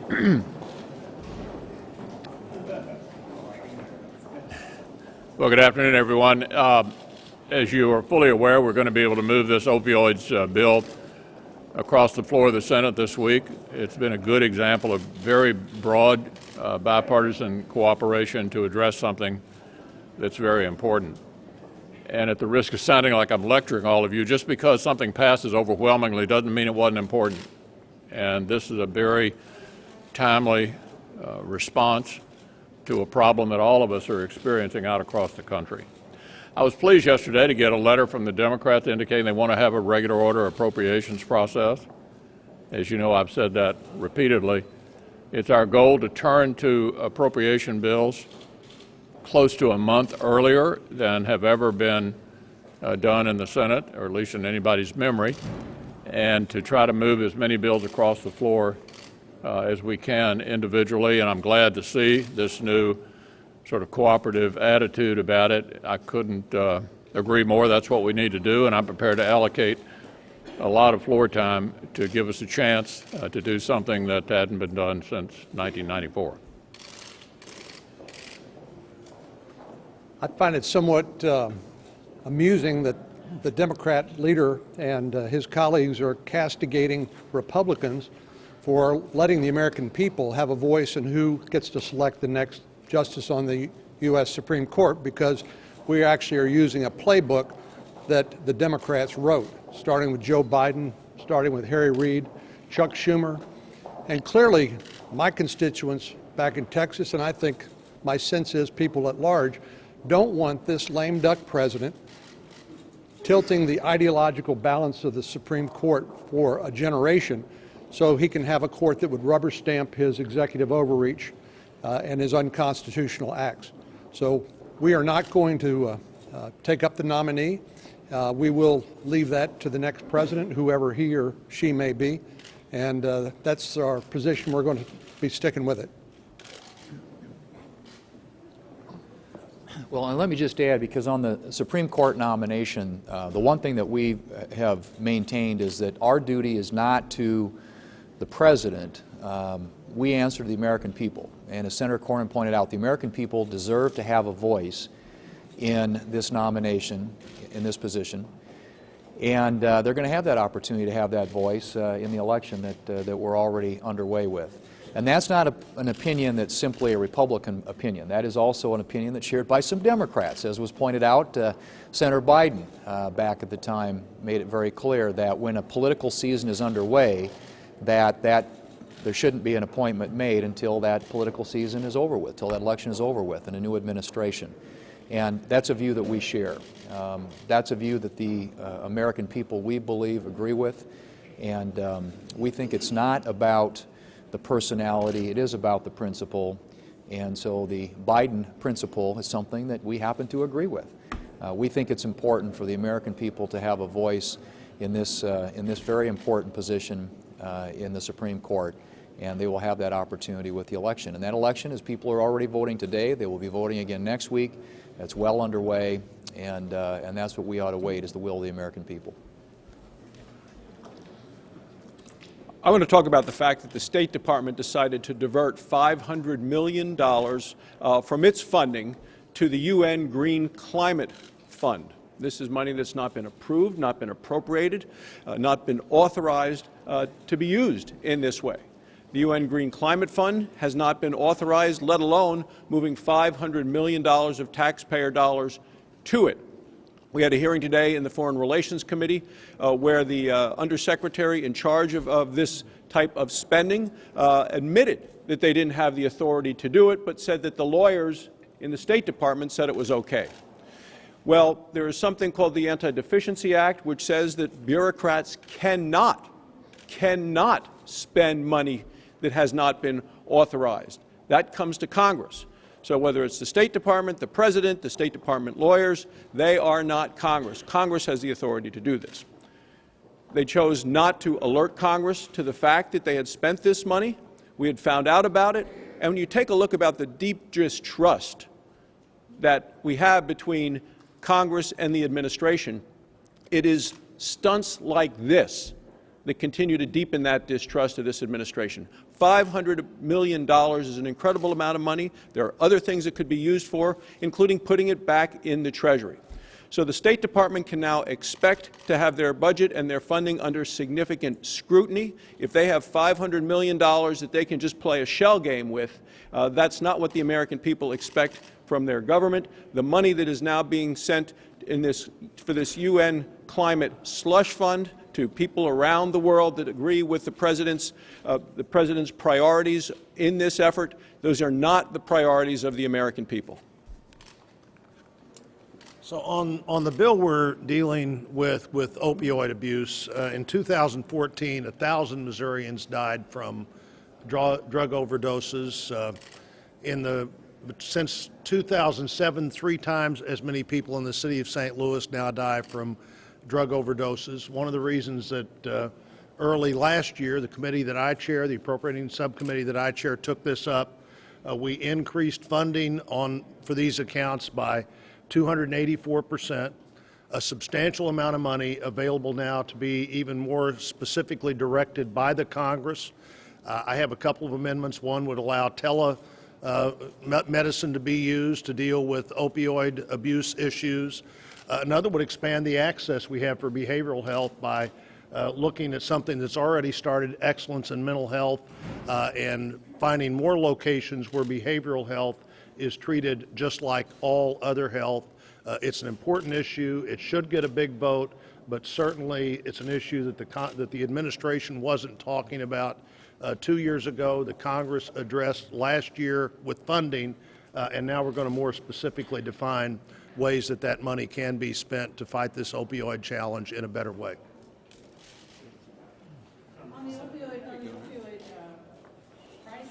Well, good afternoon, everyone. As you are fully aware, we're going to be able to move this opioids bill across the floor of the Senate this week. It's been a good example of very broad bipartisan cooperation to address something that's very important. And at the risk of sounding like I'm lecturing all of you, just because something passes overwhelmingly doesn't mean it wasn't important. And this is a very timely response to a problem that all of us are experiencing out across the country. I was pleased yesterday to get a letter from the Democrats indicating they want to have a regular order appropriations process. As you know, I've said that repeatedly. It's our goal to turn to appropriation bills close to a month earlier than have ever been done in the Senate, or at least in anybody's memory, and to try to move as many bills across the floor as we can individually. And I'm glad to see this new sort of cooperative attitude about it. I couldn't agree more. That's what we need to do, and I'm prepared to allocate a lot of floor time to give us a chance to do something that hadn't been done since 1994. I find it somewhat amusing that the Democrat leader and his colleagues are castigating Republicans for letting the American people have a voice in who gets to select the next justice on the U.S. Supreme Court, because we actually are using a playbook that the Democrats wrote, starting with Joe Biden, starting with Harry Reid, Chuck Schumer, and clearly my constituents back in Texas, and I think my sense is people at large, don't want this lame duck president tilting the ideological balance of the Supreme Court for a generation so he can have a court that would rubber stamp his executive overreach and his unconstitutional acts. So we are not going to take up the nominee. We will leave that to the next president, whoever he or she may be, and that's our position. We're going to be sticking with it. Well, and let me just add, because on the Supreme Court nomination, the one thing that we have maintained is that our duty is not to the president. We answer to the American people. And as Senator Cornyn pointed out, the American people deserve to have a voice in this nomination, in this position. And they're going to have that opportunity to have that voice in the election that we're already underway with. And that's not an opinion that's simply a Republican opinion. That is also an opinion that's shared by some Democrats. As was pointed out, Senator Biden back at the time made it very clear that when a political season is underway, that there shouldn't be an appointment made until that political season is over with, until that election is over with and a new administration. And that's a view that we share. That's a view that the American people, we believe, agree with. And we think it's not about the personality, it is about the principle. And so the Biden principle is something that we happen to agree with. We think it's important for the American people to have a voice in this very important position in the Supreme Court, and they will have that opportunity with the election. And that election, as people are already voting today, they will be voting again next week. That's well underway, and that's what we ought to wait, is the will of the American people. I want to talk about the fact that the State Department decided to divert $500 million from its funding to the UN Green Climate Fund. This is money that's not been approved, not been appropriated, not been authorized to be used in this way. The UN Green Climate Fund has not been authorized, let alone moving $500 million of taxpayer dollars to it. We had a hearing today in the Foreign Relations Committee where the undersecretary in charge of this type of spending admitted that they didn't have the authority to do it, but said that the lawyers in the State Department said it was okay. Well, there is something called the Anti-Deficiency Act, which says that bureaucrats cannot spend money that has not been authorized. That comes to Congress. So whether it's the State Department, the President, the State Department lawyers, they are not Congress. Congress has the authority to do this. They chose not to alert Congress to the fact that they had spent this money. We had found out about it. And when you take a look about the deep distrust that we have between Congress and the administration, it is stunts like this that continue to deepen that distrust of this administration. $500 million is an incredible amount of money. There are other things it could be used for, including putting it back in the Treasury. So the State Department can now expect to have their budget and their funding under significant scrutiny. If they have $500 million that they can just play a shell game with, that's not what the American people expect from their government. The money that is now being sent for this UN climate slush fund to people around the world that agree with the president's priorities in this effort, those are not the priorities of the American people. So on the bill we're dealing with opioid abuse, in 2014, 1,000 Missourians died from drug overdoses. Since 2007, 3 times as many people in the city of St. Louis now die from drug overdoses. One of the reasons that early last year, the committee that I chair, the appropriating subcommittee that I chair, took this up. We increased funding for these accounts by 284%, a substantial amount of money available now to be even more specifically directed by the Congress. I have a couple of amendments. One would allow medicine to be used to deal with opioid abuse issues. Another would expand the access we have for behavioral health by looking at something that's already started, excellence in mental health, and finding more locations where behavioral health is treated just like all other health. It's an important issue. It should get a big vote, but certainly it's an issue that the administration wasn't talking about 2 years ago, the Congress addressed last year with funding, and now we're going to more specifically define ways that money can be spent to fight this opioid challenge in a better way. On the opioid crisis,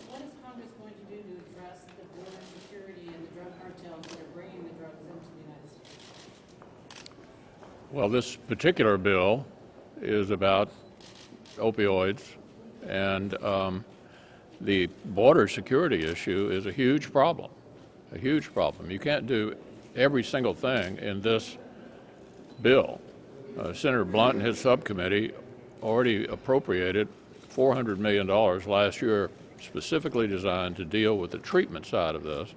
what is Congress going to do to address the border security and the drug cartels that are bringing the drugs into the United States? Well, this particular bill is about opioids, and the border security issue is a huge problem, a huge problem. You can't do every single thing in this bill. Senator Blunt and his subcommittee already appropriated $400 million last year specifically designed to deal with the treatment side of this,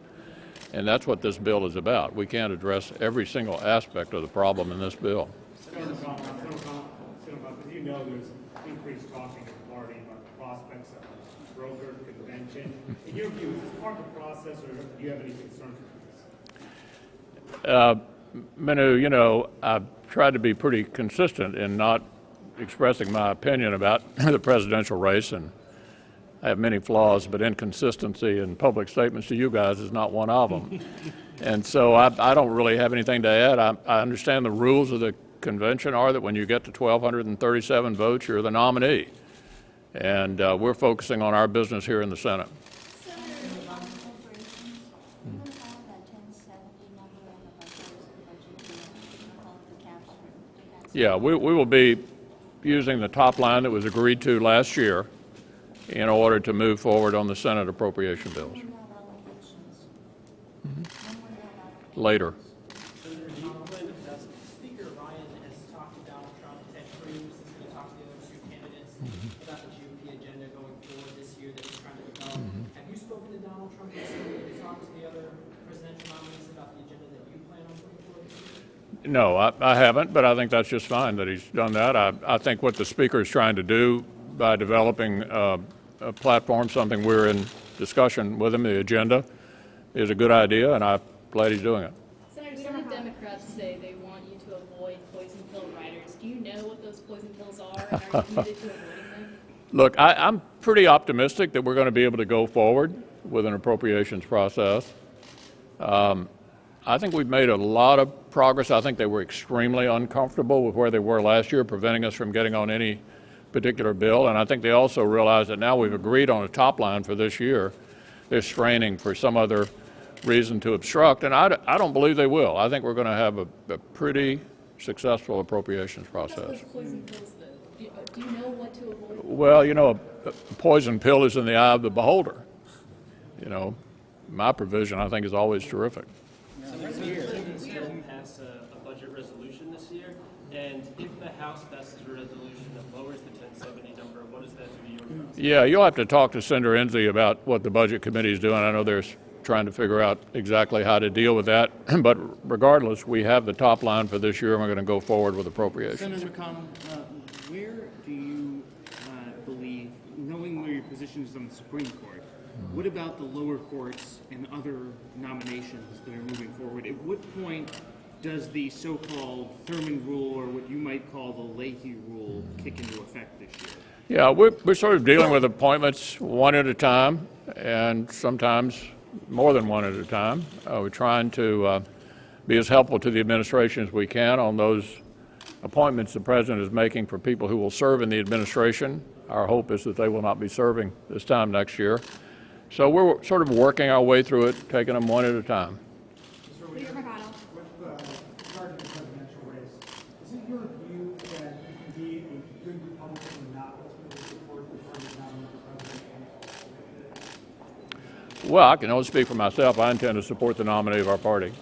and that's what this bill is about. We can't address every single aspect of the problem in this bill. Senator Blunt, as you know, there's increased talking in the party about the prospects of a broker convention. In your view, is this part of the process, or do you have any concerns with this? Manu, you know, I've tried to be pretty consistent in not expressing my opinion about the presidential race, and I have many flaws, but inconsistency in public statements to you guys is not one of them. And so I don't really have anything to add. I understand the rules of the convention are that when you get to 1,237 votes, you're the nominee. And we're focusing on our business here in the Senate. Yeah, we will be using the top line that was agreed to last year in order to move forward on the Senate appropriation bills. Later. Speaker Ryan has talked to Donald Trump, Ted Cruz is going to talk to the other 2 candidates about the GOP agenda going forward this year that he's trying to develop. Have you spoken to Donald Trump recently to talk to the other presidential nominees about the agenda that you plan on putting forward this year? No, I haven't, but I think that's just fine that he's done that. I think what the Speaker is trying to do by developing a platform, something we're in discussion with him, the agenda, is a good idea, and I'm glad he's doing it. Senator, some of the Democrats say they want you to avoid poison pill writers. Do you know what those poison pills are, and are you committed to avoiding them? Look, I'm pretty optimistic that we're going to be able to go forward with an appropriations process. I think we've made a lot of progress. I think they were extremely uncomfortable with where they were last year, preventing us from getting on any particular bill. And I think they also realize that now we've agreed on a top line for this year. They're straining for some other reason to obstruct, and I don't believe they will. I think we're going to have a pretty successful appropriations process. Those poison pills, though, do you know what to avoid? Well, you know, a poison pill is in the eye of the beholder. You know, my provision, I think, is always terrific. The Senate passed a budget resolution this year, and if the House passes a resolution lowers the 1070 number, what does that do to your process? Yeah, you'll have to talk to Senator Enzi about what the Budget Committee is doing. I know they're trying to figure out exactly how to deal with that. But regardless, we have the top line for this year, and we're going to go forward with appropriations. Senator McConnell, where do you believe, knowing where your position is on the Supreme Court, what about the lower courts and other nominations that are moving forward? At what point does the so-called Thurman rule, or what you might call the Leahy rule, kick into effect this year? Yeah, we're sort of dealing with appointments one at a time, and sometimes more than one at a time. We're trying to be as helpful to the administration as we can on those appointments the president is making for people who will serve in the administration. Our hope is that they will not be serving this time next year. So we're sort of working our way through it, taking them one at a time. Leader McConnell. With regard to the presidential race, is it your view that you can be a good Republican and not ultimately support the party nominee for president? Well, I can only speak for myself. I intend to support the nominee of our party.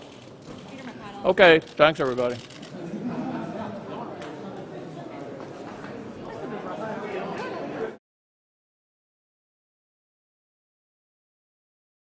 Leader McConnell. Okay, thanks everybody.